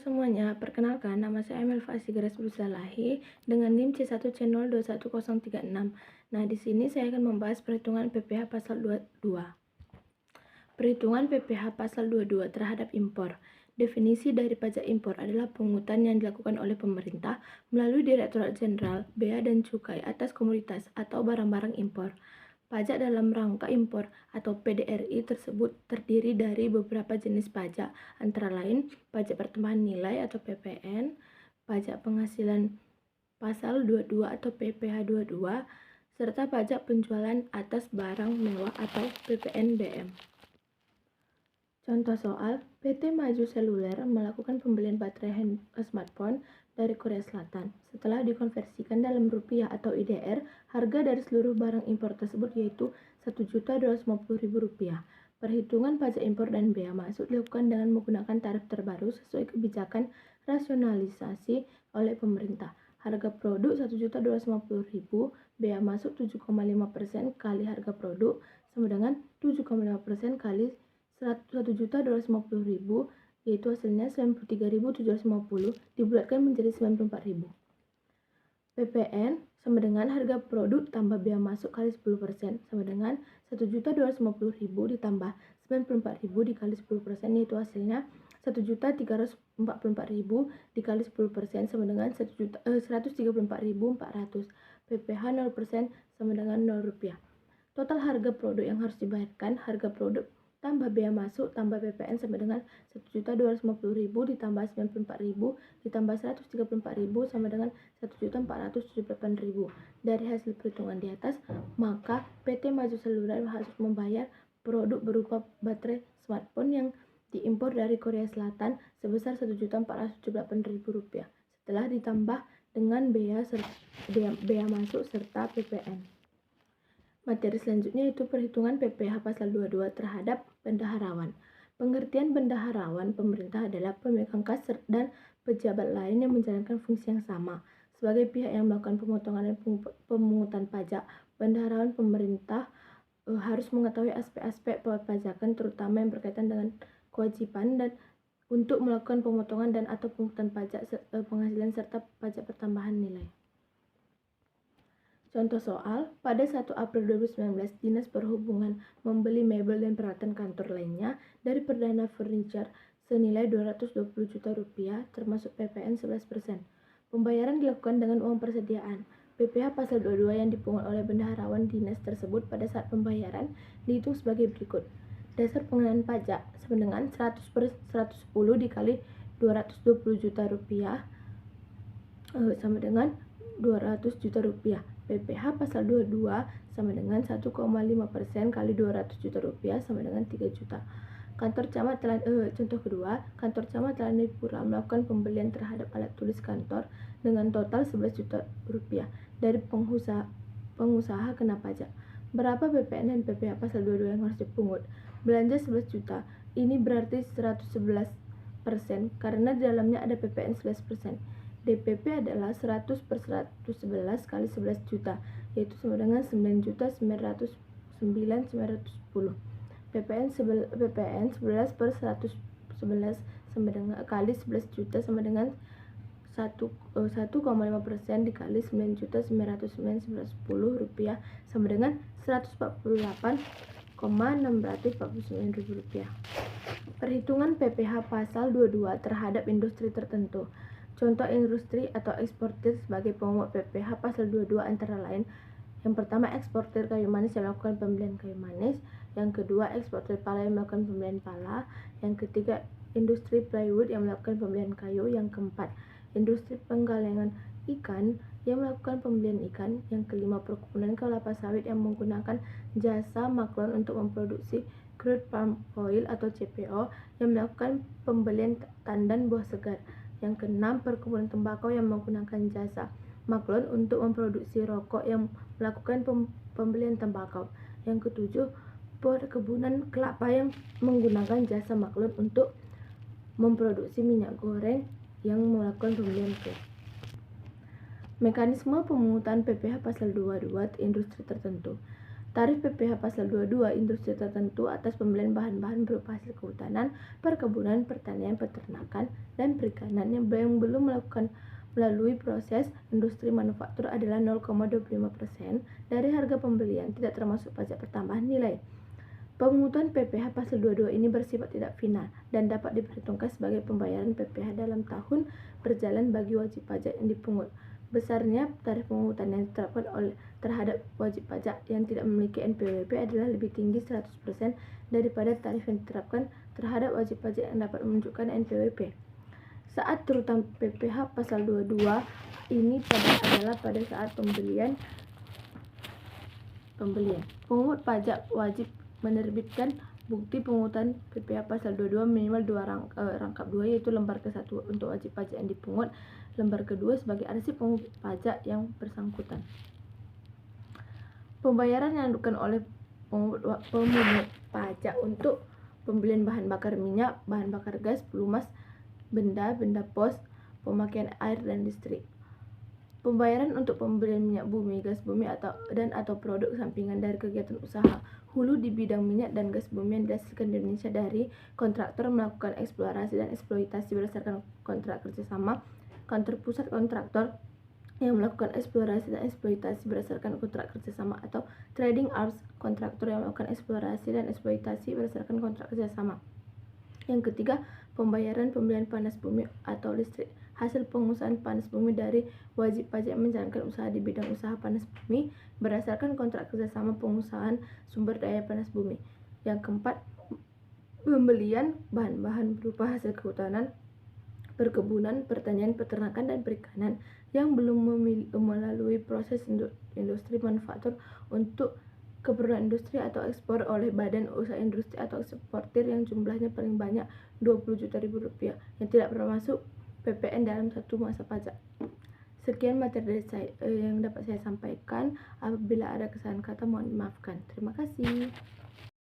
semuanya, perkenalkan nama saya Melva Sigras Busalahi dengan NIM C1C0211036. Nah, di sini saya akan membahas perhitungan PPh pasal 22. Perhitungan PPh pasal 22 terhadap impor. Definisi dari pajak impor adalah pungutan yang dilakukan oleh pemerintah melalui Direktorat Jenderal Bea dan Cukai atas komoditas atau barang-barang impor. Pajak dalam rangka impor atau PDRI tersebut terdiri dari beberapa jenis pajak, antara lain pajak pertambahan nilai atau PPN, pajak penghasilan pasal 22 atau PPh 22, serta pajak penjualan atas barang mewah atau PPNBM. Contoh soal, PT Maju Seluler melakukan pembelian baterai smartphone dari Korea Selatan. Setelah dikonversikan dalam rupiah atau IDR, harga dari seluruh barang impor tersebut yaitu Rp1.250.000. Perhitungan pajak impor dan bea masuk dilakukan dengan menggunakan tarif terbaru sesuai kebijakan rasionalisasi oleh pemerintah. Harga produk Rp1.250.000, bea masuk 7,5% kali harga produk sama dengan 7,5% kali Rp1.250.000, yaitu hasilnya Rp93.750 dibulatkan menjadi Rp94.000. PPN sama dengan harga produk tambah bea masuk kali 10% sama dengan Rp1.250.000 ditambah Rp94.000 dikali 10%, yaitu hasilnya Rp1.344.000 dikali 10% sama dengan Rp134.400. PPh 0% sama dengan Rp0. Total harga produk yang harus dibayarkan, harga produk tambah bea masuk tambah PPN sama dengan Rp1.250.000 ditambah Rp94.000 ditambah Rp134.000 sama dengan Rp1.478.000. Dari hasil perhitungan di atas, maka PT Maju Seluler harus membayar produk berupa baterai smartphone yang diimpor dari Korea Selatan sebesar Rp1.478.000 setelah ditambah dengan bea masuk serta PPN. Materi selanjutnya yaitu perhitungan PPh pasal 22 terhadap bendaharawan. Pengertian bendaharawan pemerintah adalah pemegang kas dan pejabat lain yang menjalankan fungsi yang sama. Sebagai pihak yang melakukan pemotongan dan pemungutan pajak, bendaharawan pemerintah harus mengetahui aspek-aspek perpajakan terutama yang berkaitan dengan kewajiban dan untuk melakukan pemotongan dan atau pemungutan pajak penghasilan serta pajak pertambahan nilai. Contoh soal, pada 1 April 2019, Dinas Perhubungan membeli mebel dan peralatan kantor lainnya dari Perdana Furniture senilai Rp220 juta termasuk PPN 11%. Pembayaran dilakukan dengan uang persediaan. PPh pasal 22 yang dipungut oleh bendaharawan dinas tersebut pada saat pembayaran dihitung sebagai berikut. Dasar pengenaan pajak sama dengan 100/110 dikali Rp220 juta sama dengan Rp200 juta. PPh pasal 22 sama dengan 1,5% kali Rp200 juta sama dengan 3 juta. Kantor camat contoh kedua, kantor camat Telanipura melakukan pembelian terhadap alat tulis kantor dengan total Rp11 juta dari pengusaha kena pajak. Berapa PPN dan PPh pasal 22 yang harus dipungut? Belanja 11 juta, ini berarti 111% karena di dalamnya ada PPN 11%. DPP adalah 100/111 kali 11 juta, yaitu sama dengan 9.909.910. PPN 11/111 sama dengan kali 11 juta sama dengan 1,5% dikali Rp9.909.910 sama dengan Rp148.649.000. Perhitungan PPh pasal 22 terhadap industri tertentu. Contoh industri atau eksportir sebagai pemungut PPh pasal 22 antara lain: yang pertama, eksportir kayu manis yang melakukan pembelian kayu manis; yang kedua, eksportir pala yang melakukan pembelian pala; yang ketiga, industri plywood yang melakukan pembelian kayu; yang keempat, industri penggalangan ikan yang melakukan pembelian ikan; yang kelima, perkebunan kelapa sawit yang menggunakan jasa Maklon untuk memproduksi crude palm oil atau CPO yang melakukan pembelian tandan buah segar; yang keenam, perkebunan tembakau yang menggunakan jasa Maklon untuk memproduksi rokok yang melakukan pembelian tembakau; yang ketujuh, perkebunan kelapa yang menggunakan jasa Maklon untuk memproduksi minyak goreng yang melakukan pembelian kue. Mekanisme pemungutan PPh pasal 22 industri tertentu. Tarif PPh pasal 22 industri tertentu atas pembelian bahan-bahan berupa hasil kehutanan, perkebunan, pertanian, peternakan, dan perikanan yang belum melalui proses industri manufaktur adalah 0,25% dari harga pembelian, tidak termasuk pajak pertambahan nilai. Pemungutan PPh pasal 22 ini bersifat tidak final dan dapat diperhitungkan sebagai pembayaran PPh dalam tahun berjalan bagi wajib pajak yang dipungut. Besarnya tarif pemungutan yang diterapkan terhadap wajib pajak yang tidak memiliki NPWP adalah lebih tinggi 100% daripada tarif yang diterapkan terhadap wajib pajak yang dapat menunjukkan NPWP. Saat terutama PPh pasal 22 ini adalah pada saat pembelian. Pemungut pajak wajib menerbitkan bukti pemungutan PPh pasal 22 minimal 2 rangkap 2, yaitu lembar ke-1 untuk wajib pajak yang dipungut, lembar kedua sebagai arsip pemungut pajak yang bersangkutan. Pembayaran yang dilakukan oleh pemungut pajak untuk pembelian bahan bakar minyak, bahan bakar gas, pelumas, benda pos, pemakaian air dan listrik. Pembayaran untuk pembelian minyak bumi, gas bumi atau produk sampingan dari kegiatan usaha hulu di bidang minyak dan gas bumi yang dihasilkan di Indonesia dari kontraktor melakukan eksplorasi dan eksploitasi berdasarkan kontrak kerjasama, kantor pusat kontraktor yang melakukan eksplorasi dan eksploitasi berdasarkan kontrak kerjasama, atau trading arms kontraktor yang melakukan eksplorasi dan eksploitasi berdasarkan kontrak kerjasama. Yang ketiga, pembayaran pembelian panas bumi atau listrik, hasil pengusahaan panas bumi dari wajib pajak yang menjalankan usaha di bidang usaha panas bumi berdasarkan kontrak kerjasama pengusahaan sumber daya panas bumi. Yang keempat, pembelian bahan-bahan berupa hasil kehutanan, perkebunan, pertanian, peternakan, dan perikanan yang belum melalui proses industri manufaktur untuk keperluan industri atau ekspor oleh badan usaha industri atau eksportir yang jumlahnya paling banyak Rp20 juta yang tidak termasuk PPN dalam satu masa pajak. Sekian materi yang dapat saya sampaikan. Apabila ada kesalahan kata mohon dimaafkan. Terima kasih.